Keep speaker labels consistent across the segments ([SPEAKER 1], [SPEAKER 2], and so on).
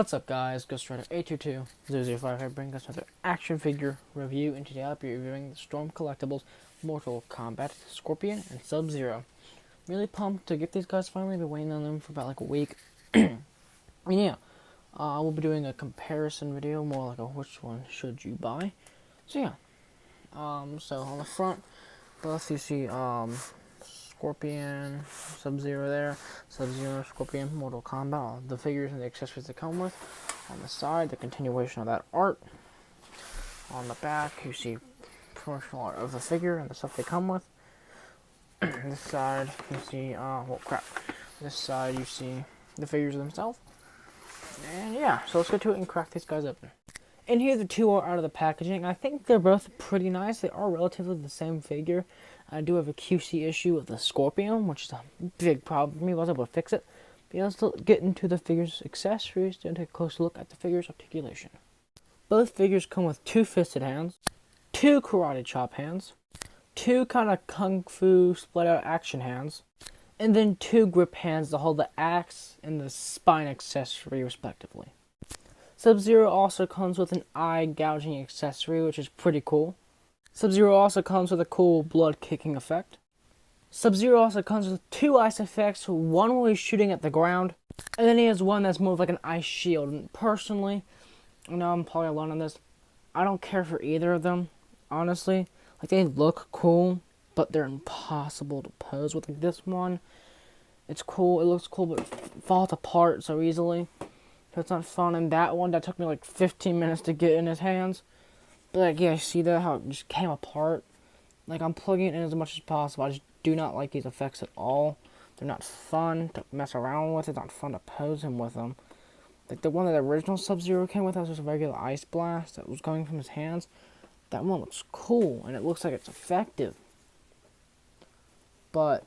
[SPEAKER 1] What's up, guys? Ghost Rider 822-005 here, bringing us another action figure review, and today I'll be reviewing the Storm Collectibles Mortal Kombat Scorpion and Sub-Zero. Really pumped to get these guys finally. I've been waiting on them for about like a week. And yeah, we'll be doing a comparison video, more like a which one should you buy. So yeah, so on the front, both you see Scorpion, Sub-Zero there, Sub-Zero, Scorpion, Mortal Kombat, the figures and the accessories they come with. On the side, the continuation of that art. On the back, you see promotional art of the figure and the stuff they come with. This side, you see, this side, you see the figures themselves. And yeah, so let's get to it and crack these guys open. And here the two are out of the packaging. I think they're both pretty nice. They are relatively the same figure. I do have a QC issue with the Scorpion, which is a big problem for me. I was able to fix it. But yeah, let's get into the figure's accessories and take a closer look at the figure's articulation. Both figures come with two fisted hands, two karate chop hands, two kind of kung fu split out action hands, and then two grip hands to hold the axe and the spine accessory respectively. Sub-Zero also comes with an eye gouging accessory, which is pretty cool. Sub-Zero also comes with a cool blood kicking effect. Sub-Zero also comes with two ice effects, one where he's shooting at the ground, and then he has one that's more of like an ice shield. And personally, I know I'm probably alone on this, I don't care for either of them, honestly. Like, they look cool, but they're impossible to pose with. Like, this one, it's cool, it looks cool, but it falls apart so easily. So it's not fun. And that one, that took me like 15 minutes to get in his hands. But like, yeah, see that, how it just came apart? Like, I'm plugging it in as much as possible. I just do not like these effects at all. They're not fun to mess around with. It's not fun to pose him with them. Like, the one that the original Sub-Zero came with, that was just a regular ice blast that was going from his hands. That one looks cool, and it looks like it's effective. But,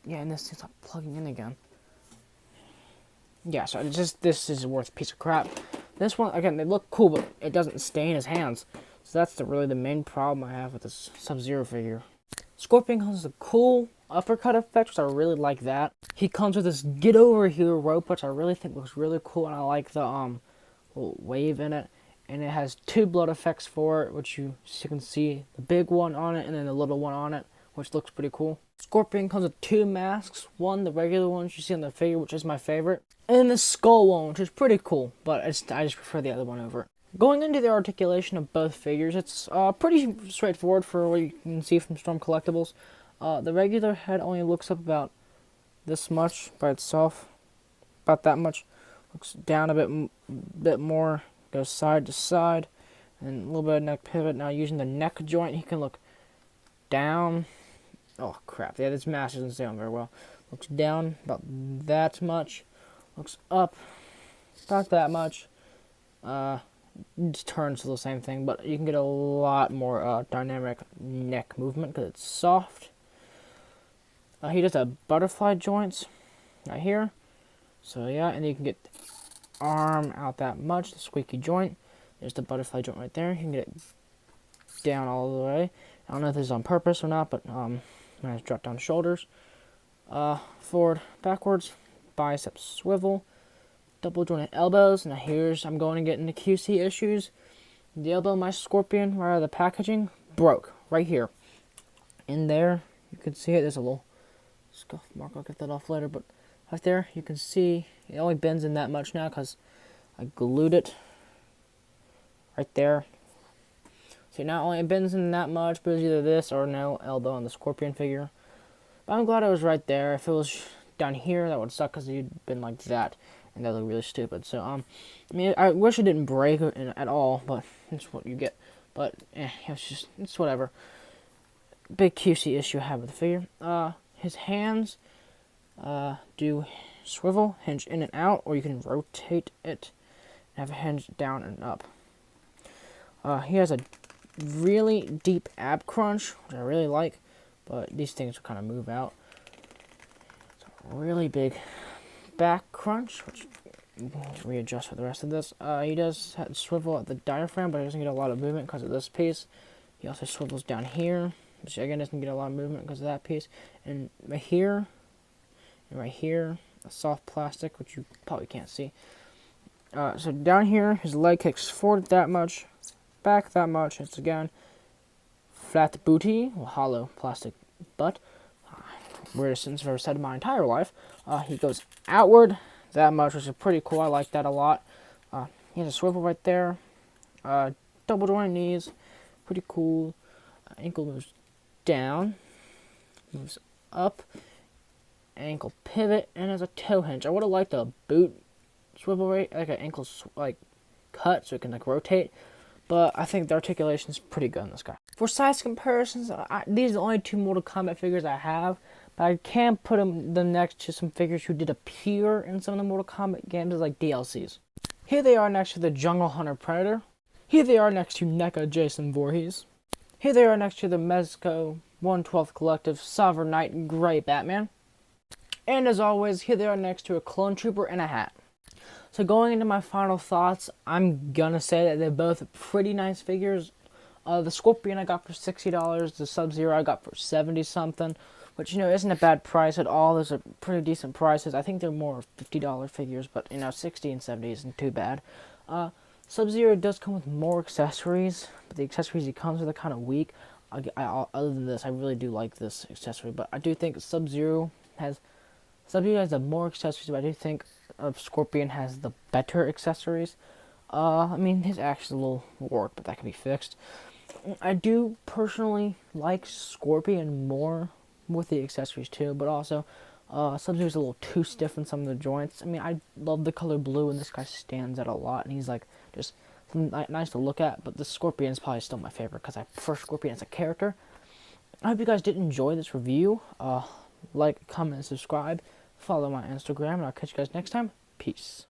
[SPEAKER 1] yeah, and this thing's not plugging in again. Yeah, so this is worth a piece of crap. This one, again, they look cool, but it doesn't stay in his hands. So that's really the main problem I have with this Sub-Zero figure. Scorpion comes with a cool uppercut effect, which I really like that. He comes with this get over here rope, which I really think looks really cool, and I like the little wave in it. And it has two blood effects for it, which you can see the big one on it and then the little one on it, which looks pretty cool. Scorpion comes with two masks. One, the regular one you see on the figure, which is my favorite, and then the skull one, which is pretty cool, but I just prefer the other one over it. Going into the articulation of both figures, it's pretty straightforward for what you can see from Storm Collectibles. The regular head only looks up about this much by itself, about that much. Looks down a bit more, goes side to side, and a little bit of neck pivot. Now using the neck joint, he can look down. Oh crap! Yeah, this mask doesn't stay on very well. Looks down about that much. Looks up about that much. Just turns to the same thing, but you can get a lot more dynamic neck movement because it's soft. He does have butterfly joints right here. So yeah, and you can get the arm out that much, the squeaky joint. There's the butterfly joint right there. You can get it down all the way. I don't know if this is on purpose or not, but when I drop down shoulders, forward, backwards, biceps swivel, double jointed elbows. Now I'm going to get into QC issues. The elbow of my Scorpion, right out of the packaging, broke right here. In there, you can see it. There's a little scuff mark. I'll get that off later, but right there, you can see it only bends in that much now because I glued it right there. See, not only it bends in that much, but it's either this or no elbow on the Scorpion figure. But I'm glad it was right there. If it was down here, that would suck because it'd been like that, and that would look really stupid. So, I mean, I wish it didn't break at all, but it's what you get. But, it's whatever. Big QC issue I have with the figure. His hands do swivel, hinge in and out, or you can rotate it and have a hinge down and up. He has a really deep ab crunch, which I really like, but these things will kind of move out. It's a really big back crunch, which readjust for the rest of this. He does swivel at the diaphragm, but he doesn't get a lot of movement because of this piece. He also swivels down here, which again doesn't get a lot of movement because of that piece. And right here, a soft plastic, which you probably can't see. So down here, his leg kicks forward that much, back that much. It's again flat booty, well, hollow plastic butt. Weirdest sentence I've ever said in my entire life. He goes outward that much, which is pretty cool. I like that a lot. He has a swivel right there. Double joint knees, pretty cool. Ankle moves down, moves up. Ankle pivot, and has a toe hinge. I would have liked a boot swivel rate, like an ankle cut, so it can rotate. But I think the articulation is pretty good on this guy. For size comparisons, these are the only two Mortal Kombat figures I have, but I can put them next to some figures who did appear in some of the Mortal Kombat games as like DLCs. Here they are next to the Jungle Hunter Predator. Here they are next to NECA Jason Voorhees. Here they are next to the Mezco 1/12 Collective Sovereign Knight Grey Batman. And as always, here they are next to a Clone Trooper and a hat. So going into my final thoughts, I'm gonna say that they're both pretty nice figures. The Scorpion I got for $60, the Sub-Zero I got for 70 something, which isn't a bad price at all. Those are pretty decent prices. I think they're more $50 figures, but 60 and 70 isn't too bad. Sub-Zero does come with more accessories, but the accessories he comes with are kind of weak. Other than this, I really do like this accessory, but I do think Sub-Zero has the more accessories, but I do think Scorpion has the better accessories. I mean, his axe is a little warped, but that can be fixed. I do personally like Scorpion more with the accessories too, but also Sub-Zero's a little too stiff in some of the joints. I mean, I love the color blue, and this guy stands out a lot, and he's like just nice to look at, but the Scorpion is probably still my favorite because I prefer Scorpion as a character. I hope you guys did enjoy this review. Like, comment, and subscribe. Follow my Instagram, and I'll catch you guys next time. Peace.